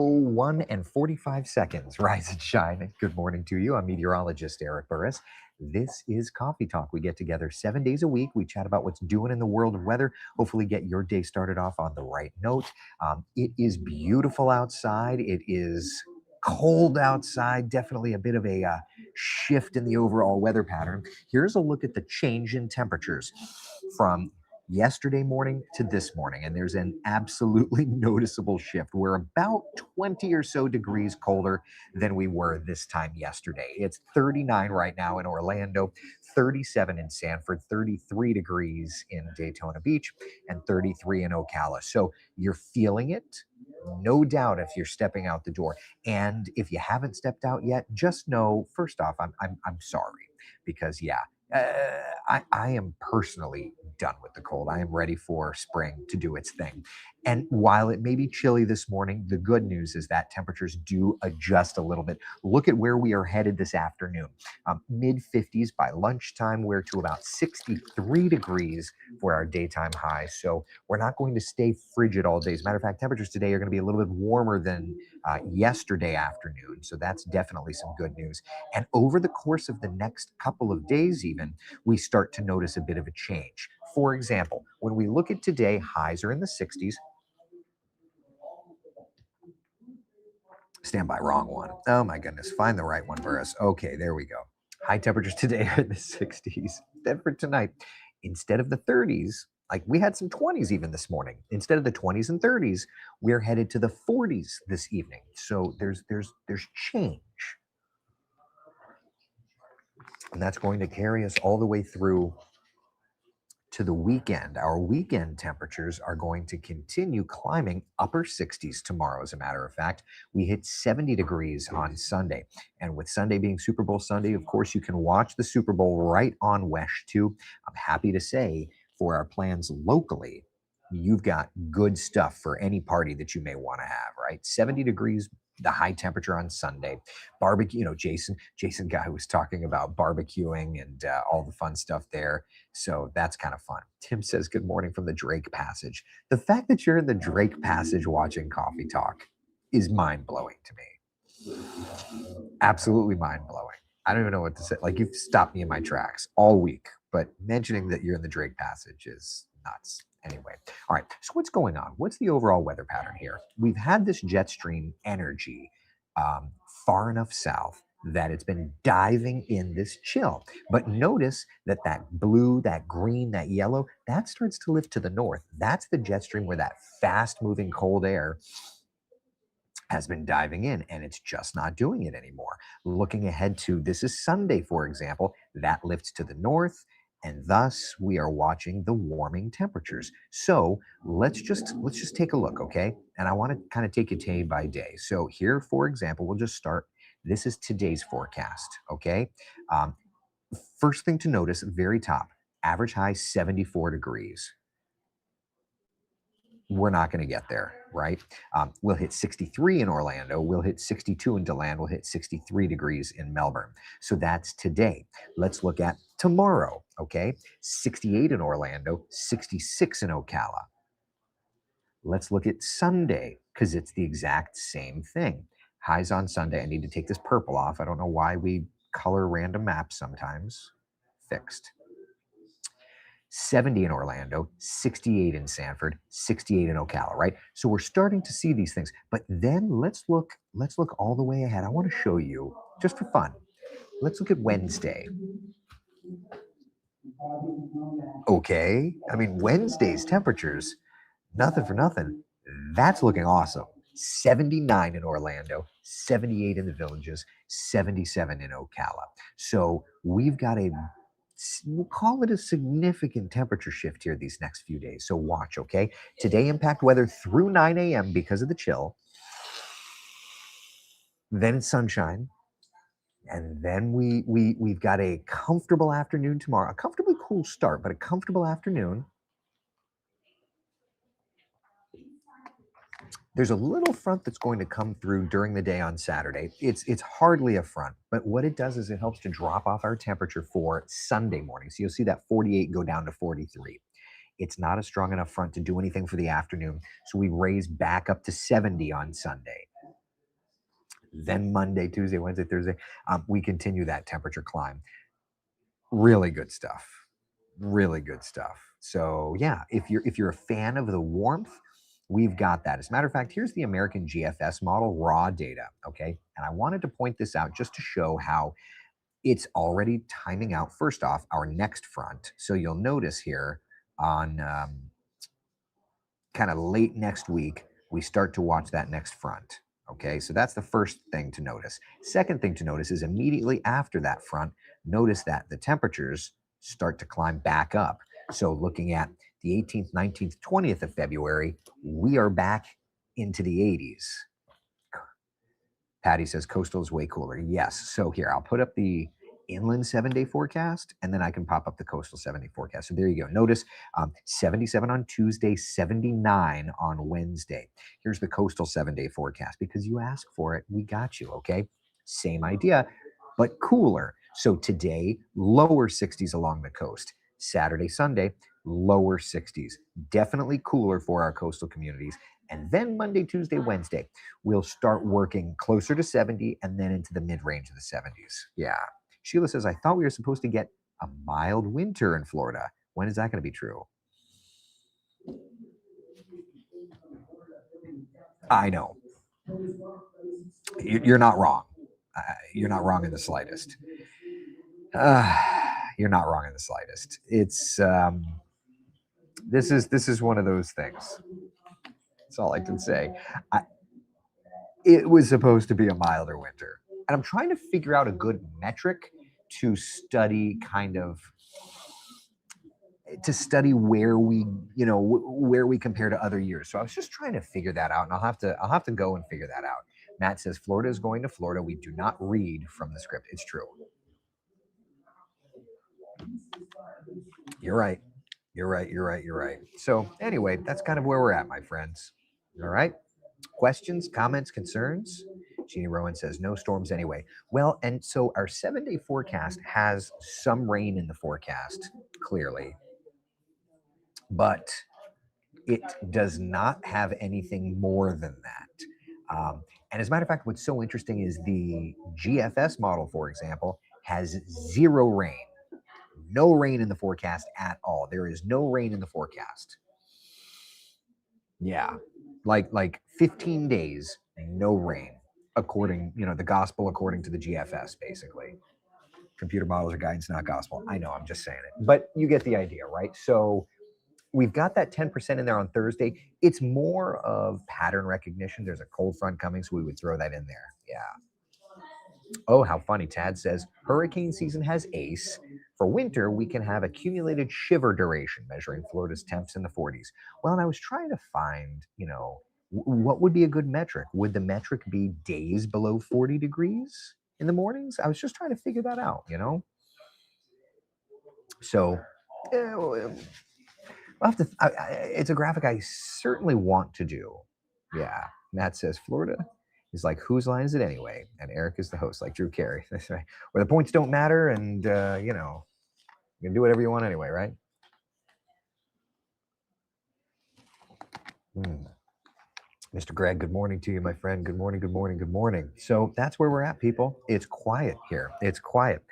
1 and 45 seconds. Rise and shine. Good morning to you. I'm meteorologist Eric Burris. This is Coffee Talk. We get together 7 days a week. We chat about what's doing in the world of weather. Hopefully, get your day started off on the right note. It is beautiful outside. It is cold outside. Definitely a bit of a shift in the overall weather pattern. Here's a look at the change in temperatures from yesterday morning to this morning, and there's an absolutely noticeable shift. We're about 20 or so degrees colder than we were this time yesterday. It's 39 right now in Orlando, 37 in Sanford, 33 degrees in Daytona Beach, and 33 in Ocala. So you're feeling it. No doubt if you're stepping out the door. And if you haven't stepped out yet, just know, first off, I'm sorry because, yeah, I am personally done with the cold. I am ready for spring to do its thing. And while it may be chilly this morning, the good news is that temperatures do adjust a little bit. Look at where we are headed this afternoon. Mid 50s by lunchtime. We're to about 63 degrees for our daytime highs. So we're not going to stay frigid all day. As a matter of fact, temperatures today are going to be a little bit warmer than yesterday afternoon. So that's definitely some good news. And over the course of the next couple of days, even, we start to notice a bit of a change. For example, when we look at today, highs are in the 60s. Stand by, wrong one. Oh my goodness, find the right one, Burris. Okay, there we go. High temperatures today are in the 60s. Then for tonight, instead of the 30s, like we had some 20s even this morning. Instead of the 20s and 30s, we're headed to the 40s this evening. So there's change. And that's going to carry us all the way through to the weekend. Our weekend temperatures are going to continue climbing upper 60s tomorrow. As a matter of fact, we hit 70 degrees on Sunday. And with Sunday being Super Bowl Sunday, of course, you can watch the Super Bowl right on WESH 2. I'm happy to say for our plans locally, you've got good stuff for any party that you may want to have, right? 70 degrees, the high temperature on Sunday. Barbecue, Jason guy was talking about barbecuing and all the fun stuff there. So that's kind of fun. Tim says, good morning from the Drake Passage. The fact that you're in the Drake Passage watching Coffee Talk is mind blowing to me. Absolutely mind blowing. I don't even know what to say. Like, you've stopped me in my tracks all week, but mentioning that you're in the Drake Passage is nuts. Anyway, all right. So what's going on? What's the overall weather pattern here? We've had this jet stream energy um, far enough south that it's been diving in this chill. But notice that that blue, that green, that yellow, that starts to lift to the north. That's the jet stream where that fast moving cold air has been diving in, and it's just not doing it anymore. Looking ahead to this is Sunday, for example, that lifts to the north, and thus we are watching the warming temperatures. So let's just take a look, okay? And I want to kind of take it day by day. So here, for example, we'll just start. This is today's forecast, okay? Um, First thing to notice, very top, average high 74 degrees. We're not going to get there, right? We'll hit 63 in Orlando. We'll hit 62 in DeLand. We'll hit 63 degrees in Melbourne. So that's today. Let's look at tomorrow, okay? 68 in Orlando, 66 in Ocala. Let's look at Sunday because it's the exact same thing. Highs on Sunday. I need to take this purple off. I don't know why we color random maps sometimes. Fixed. 70 in Orlando, 68 in Sanford, 68 in Ocala, right? So we're starting to see these things. But then let's look all the way ahead. I want to show you just for fun. Let's look at Wednesday. Okay. I mean, Wednesday's temperatures, nothing for nothing. That's looking awesome. 79 in Orlando, 78 in the Villages, 77 in Ocala. So we've got we'll call it a significant temperature shift here these next few days. So watch, okay? Today impact weather through 9 a.m. because of the chill. Then it's sunshine. And then we've got a comfortable afternoon tomorrow, a comfortably cool start, but a comfortable afternoon. There's a little front that's going to come through during the day on Saturday. It's hardly a front, but what it does is it helps to drop off our temperature for Sunday morning. So you'll see that 48 go down to 43. It's not a strong enough front to do anything for the afternoon, so we raise back up to 70 on Sunday. then Monday, Tuesday, Wednesday, Thursday, we continue that temperature climb. Really good stuff. Really good stuff. So yeah, if you're a fan of the warmth, we've got that. As a matter of fact, here's the American GFS model raw data. Okay, and I wanted to point this out just to show how it's already timing out. First off, our next front. So you'll notice here on kind of late next week, we start to watch that next front. Okay, so that's the first thing to notice. Second thing to notice is immediately after that front, notice that the temperatures start to climb back up. So looking at the 18th, 19th, 20th of February, we are back into the 80s. Patty says coastal is way cooler. Yes. So here, I'll put up the inland 7-day forecast, and then I can pop up the coastal 7-day forecast. So there you go. Notice 77 on Tuesday, 79 on Wednesday. Here's the coastal 7-day forecast. Because you asked for it, we got you, okay? Same idea, but cooler. So today, lower 60s along the coast. Saturday, Sunday, lower 60s. Definitely cooler for our coastal communities. And then Monday, Tuesday, Wednesday, we'll start working closer to 70 and then into the mid-range of the 70s. Yeah. Sheila says, I thought we were supposed to get a mild winter in Florida. When is that going to be true? I know. You're not wrong. You're not wrong in the slightest. You're not wrong in the slightest. It's this is one of those things. That's all I can say. It was supposed to be a milder winter, and I'm trying to figure out a good metric to study where we where we compare to other years. So I was just trying to figure that out, and I'll have to go and figure that out. Matt says Florida is going to Florida. We do not read from the script. It's true. You're right. You're right. You're right. You're right. So anyway, that's kind of where we're at, my friends. All right. Questions, comments, concerns? Jeannie Rowan says no storms anyway. Well, and so our 7-day forecast has some rain in the forecast, clearly, but it does not have anything more than that. And as a matter of fact, what's so interesting is the GFS model, for example, has zero rain. No rain in the forecast at all. There is no rain in the forecast. Yeah. Like 15 days, no rain, according, the gospel according to the GFS, basically. Computer models are guidance, not gospel. I know, I'm just saying it. But you get the idea, right? So we've got that 10% in there on Thursday. It's more of pattern recognition. There's a cold front coming, so we would throw that in there. Yeah. Oh, how funny. Tad says hurricane season has ACE. For winter, we can have accumulated shiver duration, measuring Florida's temps in the 40s. Well, and I was trying to find, what would be a good metric? Would the metric be days below 40 degrees in the mornings? I was just trying to figure that out, So, I'll have to, it's a graphic I certainly want to do. Yeah. Matt says Florida is like, whose line is it anyway? And Eric is the host, like Drew Carey. That's right. Where the points don't matter, and you can do whatever you want anyway, right? Mr. Greg, good morning to you, my friend. Good morning, good morning, good morning. So that's where we're at, people. It's quiet here. It's quiet.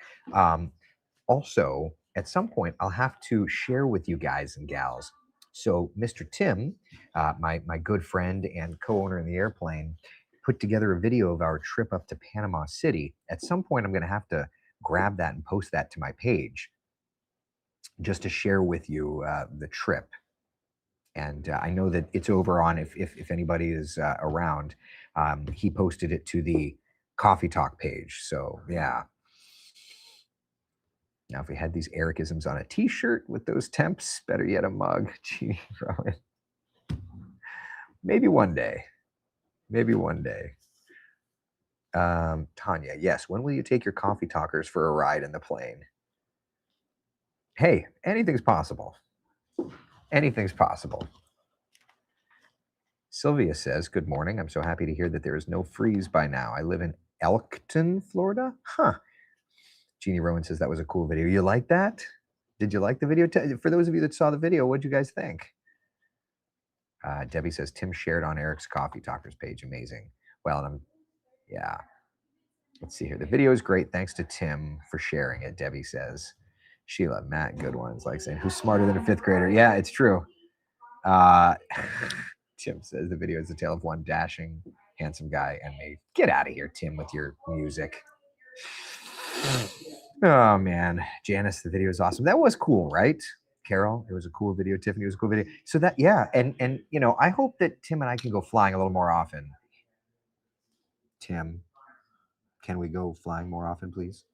Also, at some point, I'll have to share with you guys and gals. So Mr. Tim, my good friend and co-owner in the airplane, put together a video of our trip up to Panama City. At some point, I'm going to have to grab that and post that to my page just to share with you the trip. And I know that it's over on, if anybody is around, he posted it to the Coffee Talk page. So yeah. Now, if we had these Ericisms on a t-shirt with those temps, better yet a mug. Gee, Rowan. Maybe one day. Maybe one day. Tanya, yes. When will you take your coffee talkers for a ride in the plane? Hey, anything's possible. Anything's possible. Sylvia says, good morning. I'm so happy to hear that there is no freeze by now. I live in Elkton, Florida. Huh. Jeannie Rowan says that was a cool video. You like that? Did you like the video? For those of you that saw the video, what'd you guys think? Debbie says, Tim shared on Eric's Coffee Talkers page. Amazing. Well, Yeah. Let's see here. The video is great. Thanks to Tim for sharing it. Debbie says. Sheila, Matt, good ones. Like saying, who's smarter than a fifth grader? Yeah, it's true. Tim says the video is a tale of one dashing, handsome guy and me. Get out of here, Tim, with your music. Oh man, Janice, the video is awesome. That was cool, right? Carol, it was a cool video. Tiffany, it was a cool video. So that, yeah, and you know, I hope that Tim and I can go flying a little more often. Tim, can we go flying more often, please?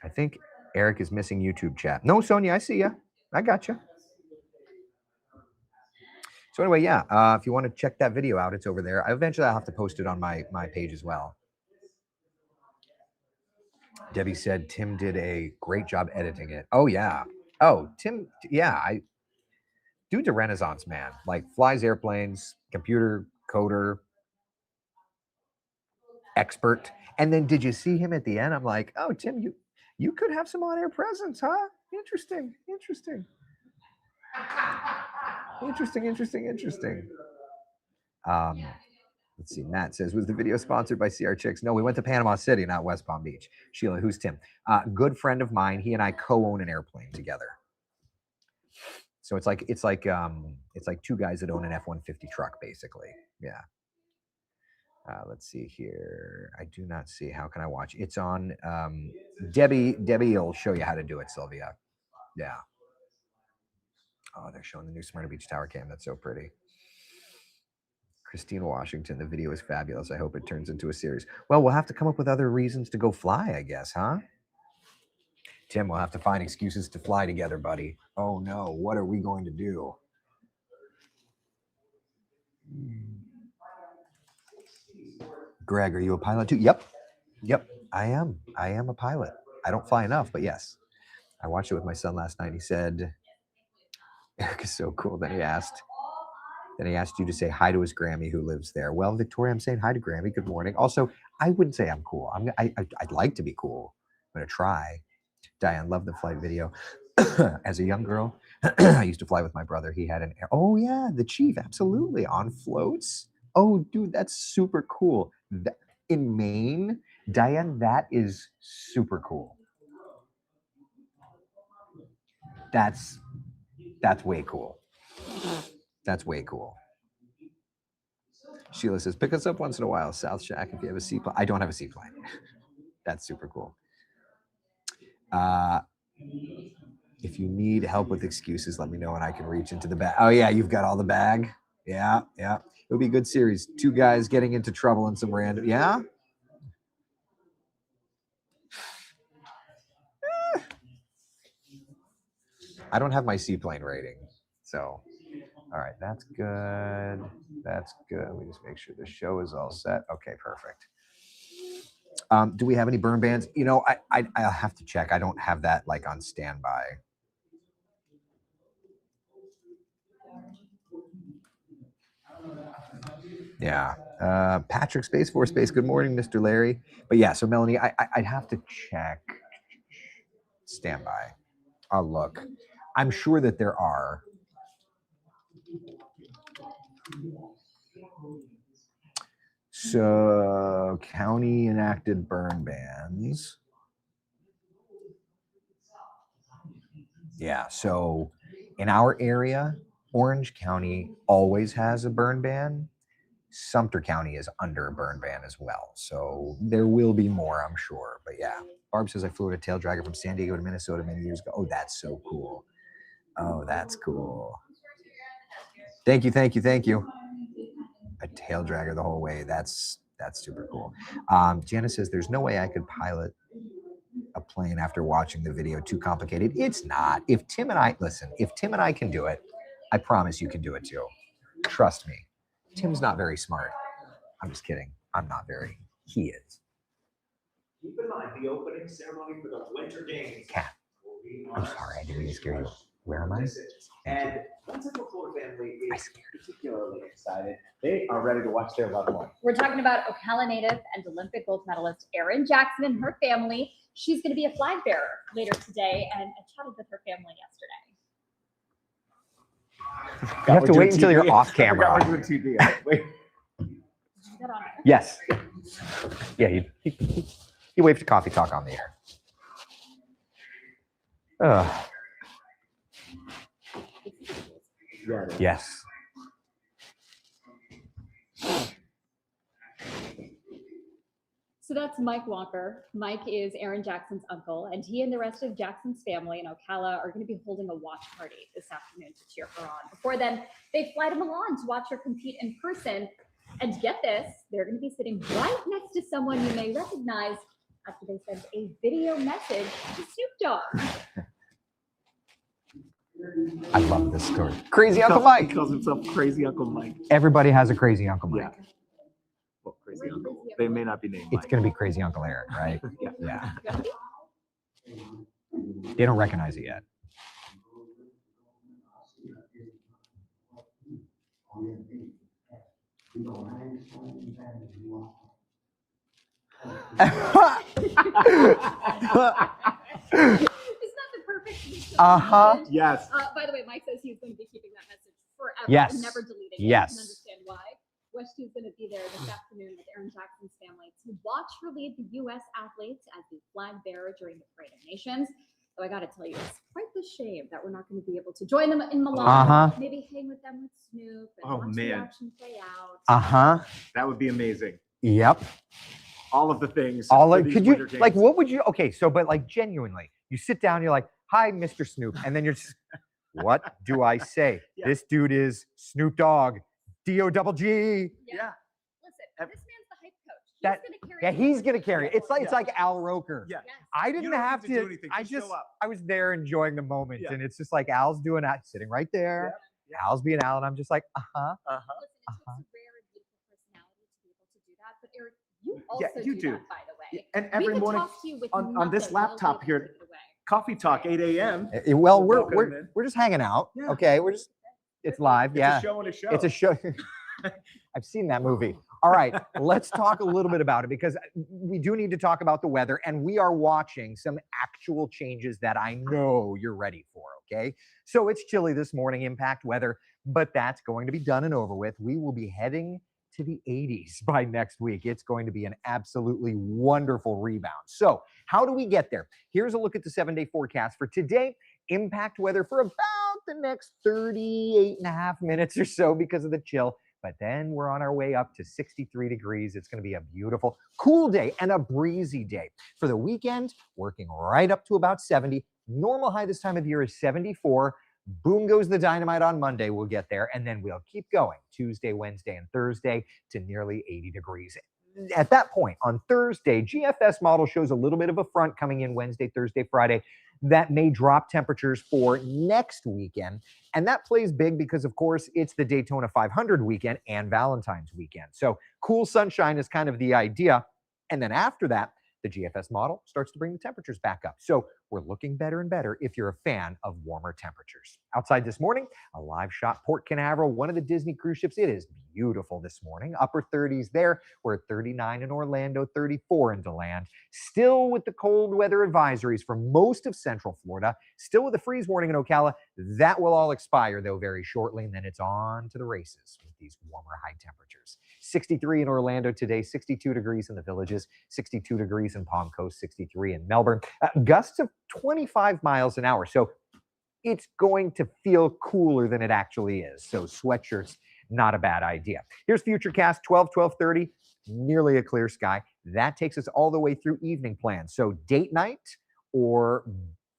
I think Eric is missing YouTube chat. No, Sonia, I see you. I got you. So anyway, yeah, if you want to check that video out, it's over there. Eventually, I'll have to post it on my page as well. Debbie said Tim did a great job editing it. Oh yeah. Oh, Tim. Yeah, dude's a Renaissance man. Like flies airplanes, computer coder, expert. And then did you see him at the end? I'm like, oh, Tim, you could have some on-air presence, huh? Interesting. Let's see. Matt says, was the video sponsored by CR Chicks? No, we went to Panama City, not West Palm Beach. Sheila, who's Tim? Good friend of mine. He and I co-own an airplane together. So it's like two guys that own an F-150 truck, basically. Yeah. Let's see here. I do not see. How can I watch? It's on Debbie will show you how to do it, Sylvia. Yeah. Oh, they're showing the new Smyrna Beach Tower cam. That's so pretty. Christine Washington, the video is fabulous. I hope it turns into a series. Well, we'll have to come up with other reasons to go fly, I guess, huh? Tim, we'll have to find excuses to fly together, buddy. Oh no, what are we going to do? Greg, are you a pilot too? Yep, I am. I am a pilot. I don't fly enough, but yes. I watched it with my son last night. He said, Eric is so cool. Then he asked you to say hi to his Grammy who lives there. Well, Victoria, I'm saying hi to Grammy. Good morning. Also, I wouldn't say I'm cool. I'd like to be cool. I'm going to try. Diane, love the flight video. As a young girl, I used to fly with my brother. He had oh yeah, the Chief, absolutely, on floats. Oh, dude, that's super cool. In Maine, Diane, that is super cool. That's way cool. That's way cool. Sheila says, pick us up once in a while, South Shack, if you have a seaplane. I don't have a seaplane. That's super cool. If you need help with excuses, let me know and I can reach into the bag. Oh yeah, you've got all the bag. Yeah. It'll be a good series. Two guys getting into trouble in some random. Yeah. I don't have my seaplane rating, so all right, that's good. That's good. Let me just make sure the show is all set. Okay, perfect. Do we have any burn bands? You know, I'll have to check. I don't have that like on standby. Yeah. Patrick Space Force Space. Good morning, Mr. Larry. But yeah, so Melanie, I'd have to check standby. I'll look. I'm sure that there are. So county enacted burn bans. Yeah, so in our area, Orange County always has a burn ban. Sumter County is under a burn ban as well. So there will be more, I'm sure. But yeah, Barb says I flew a tail dragger from San Diego to Minnesota many years ago. Oh, that's so cool. Oh, that's cool. Thank you. A tail dragger the whole way. That's super cool. Janice says there's no way I could pilot a plane after watching the video. Too complicated. It's not. If Tim and I can do it, I promise you can do it too. Trust me. Tim's not very smart. I'm just kidding. I'm not very. He is. Keep in mind the opening ceremony for the Winter Games. Cat. I'm sorry, I didn't mean to scare you. Where am I? And one Central Florida family is particularly excited. They are ready to watch their loved one. We're talking about Ocala native and Olympic gold medalist Erin Jackson and her family. She's going to be a flag bearer later today, and I chatted with her family yesterday. You have to wait until you're off camera. Wait. that on air? Yes. Yeah, he waved to Coffee Talk on the air. Yes. So that's Mike Walker. Mike is Aaron Jackson's uncle, and he and the rest of Jackson's family in Ocala are going to be holding a watch party this afternoon to cheer her on. Before then, they fly to Milan to watch her compete in person. And get this, they're going to be sitting right next to someone you may recognize after they sent a video message to Snoop Dogg. I love this story. Crazy Uncle Mike. He calls himself Crazy Uncle Mike. Everybody has a crazy Uncle Mike. Yeah. Well, Crazy Uncle. They may not be named Mike. It's going to be Crazy Uncle Eric, right? Yeah. Yeah. They don't recognize it yet. Isn't that the perfect use of message? Yes. By the way, Mike says he's going to be keeping that message forever. Yes. And never deleting it. Yes. You can understand why. Westy is going to be there this afternoon with Aaron Jackson's family to watch her lead the U.S. athletes as the flag bearer during the Parade of Nations. So I got to tell you, it's quite the shame that we're not going to be able to join them in Milan. Maybe hang with them with Snoop and watch the action play out. That would be amazing. Yep. All of the things. All for like, these could you Winter Games. like what would you? Okay, so but like genuinely, you sit down, you're like, "Hi, Mr. Snoop," and then you're just, "What do I say? Yeah. This dude is Snoop Dogg, D-O-double-G." Yeah. Listen, Ev- this man's the hype coach. He's That- going to carry Yeah, the he's whole gonna thing. carry it. It's Yeah. like Al Roker. Yeah. Yes. I didn't You don't have need to do anything, I just show just up. I was there enjoying the moment, Yeah. and it's just like Al's doing that, sitting right there. Yeah. Al's being Al, and I'm just like, Uh-huh. Listen, it takes a rare and beautiful personality to be able to do that. But Eric, you also Yeah, you do. that, by the way. And We every could morning talk to you with on this nothing. We'll laptop leave here, you to the way. Coffee Talk, 8 a.m. well, We're welcoming him in. we're just hanging out. Yeah. Okay, we're just it's live. It's Yeah, a show and a show. it's a show. I've seen that movie. All right, let's talk a little bit about it because we do need to talk about the weather, and we are watching some actual changes that I know you're ready for. Okay, so it's chilly this morning, impact weather, but that's going to be done and over with. We will be heading to the 80s by next week. It's going to be an absolutely wonderful rebound. So, how do we get there? Here's a look at the 7-day forecast for today. Impact weather for about the next 38 and a half minutes or so because of the chill. But then we're on our way up to 63 degrees. It's going to be a beautiful, cool day and a breezy day. For the weekend, working right up to about 70. Normal high this time of year is 74. Boom goes the dynamite on Monday. We'll get there. And then we'll keep going Tuesday, Wednesday, and Thursday to nearly 80 degrees. At that point, on Thursday, GFS model shows a little bit of a front coming in Wednesday, Thursday, Friday. That may drop temperatures for next weekend. And that plays big because, of course, it's the Daytona 500 weekend and Valentine's weekend. So cool sunshine is kind of the idea. And then after that, the GFS model starts to bring the temperatures back up. So we're looking better and better if you're a fan of warmer temperatures. Outside this morning, a live shot Port Canaveral, one of the Disney cruise ships. It is beautiful this morning. Upper 30s there. We're at 39 in Orlando, 34 in DeLand. Still with the cold weather advisories for most of Central Florida. Still with the freeze warning in Ocala. That will all expire, though, very shortly. And then it's on to the races with these warmer high temperatures. 63 in Orlando today, 62 degrees in the Villages, 62 degrees in Palm Coast, 63 in Melbourne. Gusts of 25 miles an hour. So it's going to feel cooler than it actually is. So sweatshirts, not a bad idea. Here's Futurecast 12:30, nearly a clear sky. That takes us all the way through evening plans. So date night or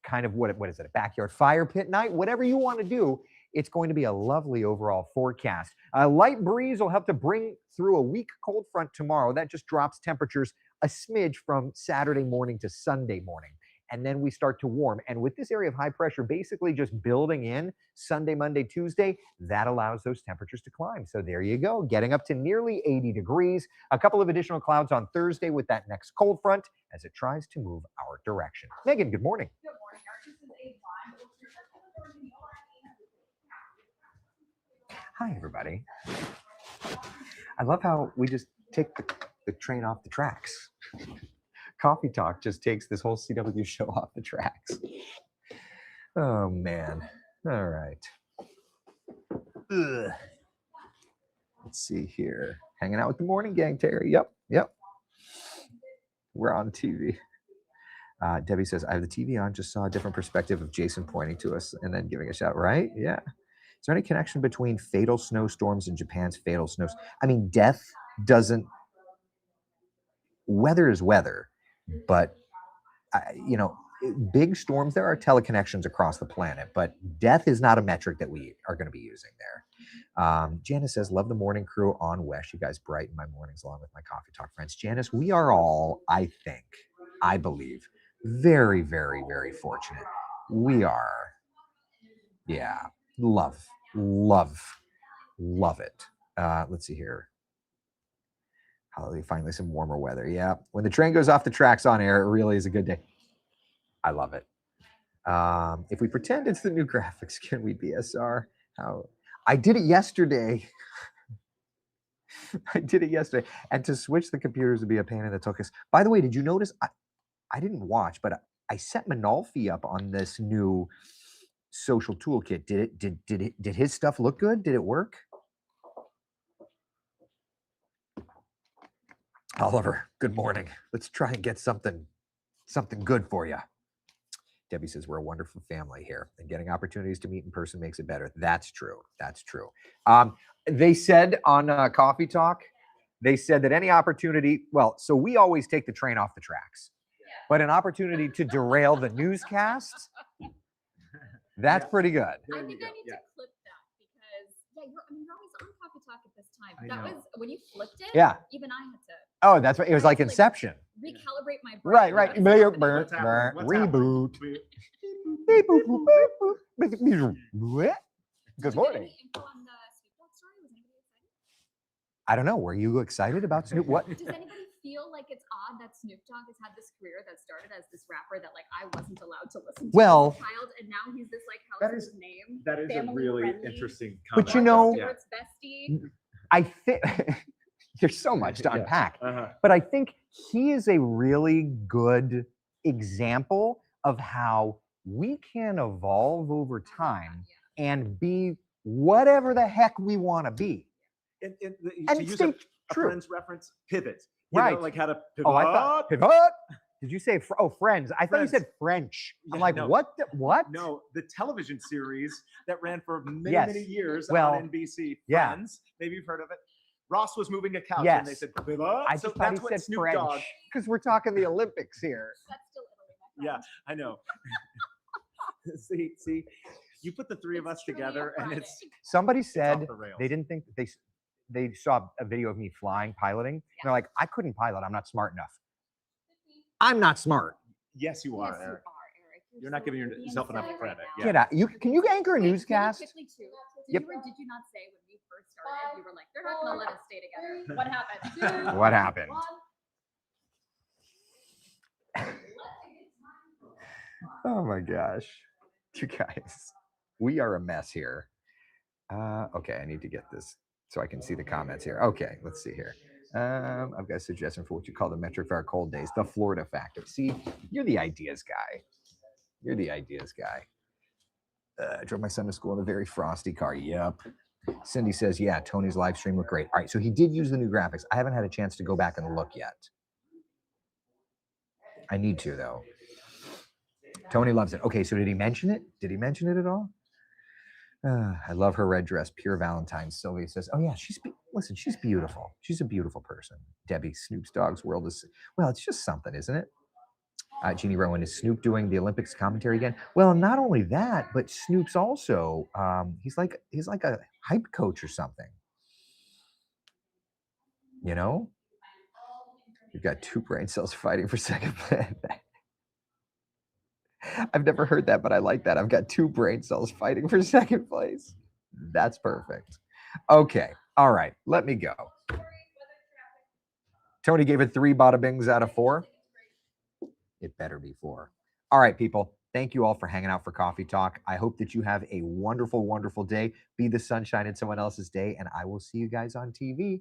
kind of what is it, a backyard fire pit night, whatever you want to do. It's going to be a lovely overall forecast. A light breeze will help to bring through a weak cold front tomorrow. That just drops temperatures a smidge from Saturday morning to Sunday morning. And then we start to warm. And with this area of high pressure basically just building in Sunday, Monday, Tuesday, that allows those temperatures to climb. So there you go, getting up to nearly 80 degrees. A couple of additional clouds on Thursday with that next cold front as it tries to move our direction. Megan, good morning. Good morning, Eric. This is a live Hi, everybody. I love how we just take the train off the tracks. Coffee Talk just takes this whole CW show off the tracks. Oh, man. All right. Ugh. Let's see here. Hanging out with the morning gang, Terry. Yep. We're on TV. Debbie says, I have the TV on, just saw a different perspective of Jason pointing to us and then giving a shout, right? Yeah. Is there any connection between fatal snowstorms and Japan's fatal snows? I mean, death doesn't, weather is weather, but, big storms, there are teleconnections across the planet, but death is not a metric that we are going to be using there. Janice says, love the morning crew on West. You guys brighten my mornings along with my coffee talk friends. Janice, we are all, I believe, very, very, very fortunate. We are, yeah, love it. Let's see here. Hallelujah, finally some warmer weather. Yeah, when the train goes off the tracks on air, it really is a good day. I love it. If we pretend it's the new graphics, can we BSR? How? I did it yesterday. And to switch the computers would be a pain in the tuchus. By the way, did you notice? I didn't watch, but I set Manolfi up on this new social toolkit. Did his stuff look good? Did it work? Oliver, good morning. Let's try and get something good for you. Debbie says, we're a wonderful family here, and getting opportunities to meet in person makes it better. That's true. They said on Coffee Talk, they said that any opportunity, so we always take the train off the tracks, but an opportunity to derail the newscast, that's pretty good. I think I need to clip that because you're always on Coffee Talk at this time. That was when you flipped it. Yeah. Even I had to. Oh, that's right. It was like Inception. Recalibrate my brain. Right. What's Reboot. Good morning. Any info on the Snoop Dogg story? Was anybody excited? I don't know. Were you excited about Snoop? What? Does anybody feel like it's odd that Snoop Dogg has had this career that started as this rapper that I wasn't allowed to listen to Well, as a child, and now he's this that house is- name. That is a family really friendly, interesting But comment. you know- Stewart's bestie. I think there's so much to Yeah. unpack, Uh-huh. but I think he is a really good example of how we can evolve over time and be whatever the heck we want to be. And And to use stay a true. friend's reference, pivot. You Right. know, like how to pivot. Oh, I thought pivot. Did you say Friends? I thought you said French. I'm Yeah, like, no. what? No, the television series that ran for many, Yes. many years Well, on NBC. yeah. Friends. Maybe you've heard of it. Ross was moving a couch Yes. and they said pivot. I So just thought that's he what said Snoop Dogg. French because we're talking the Olympics here. That's still Italy, my Yeah, friend. I know. see, you put the three of It's us Trivia together and Friday. it's Somebody off said the rails. they didn't think that they saw a video of me flying, piloting. And they're like, I couldn't pilot. I'm not smart enough. I'm not smart. Yes, you are, Yes, you Eric. are, Eric. You're not giving yourself enough insane credit. right Yeah. Get out. Can you anchor a Wait, really newscast? quickly too. Yep. Did you not say when we first started, you were like, they're not going to let us stay together. What happened? Two, What happened? one. Oh my gosh. You guys, we are a mess here. Okay, I need to get this so I can see the comments here. Okay, let's see here. I've got a suggestion for what you call the metric for our cold days, the Florida factor. See, you're the ideas guy. I drove my son to school in a very frosty car. Yep. Cindy says, yeah, Tony's live stream looked great. All right, so he did use the new graphics. I haven't had a chance to go back and look yet. I need to, though. Tony loves it. Okay, so did he mention it? Did he mention it at all? I love her red dress, pure Valentine's. Sylvia says, oh yeah, she's beautiful. She's a beautiful person. Debbie, Snoop's Dog's World is, well, it's just something, isn't it? Jeannie Rowan, is Snoop doing the Olympics commentary again? Well, not only that, but Snoop's also, he's like a hype coach or something. You know? You've got two brain cells fighting for second place. I've never heard that, but I like that. I've got two brain cells fighting for second place. That's perfect. Okay. All right. Let me go. Tony gave it 3 bada bings out of 4. It better be 4. All right, people. Thank you all for hanging out for Coffee Talk. I hope that you have a wonderful, wonderful day. Be the sunshine in someone else's day, and I will see you guys on TV.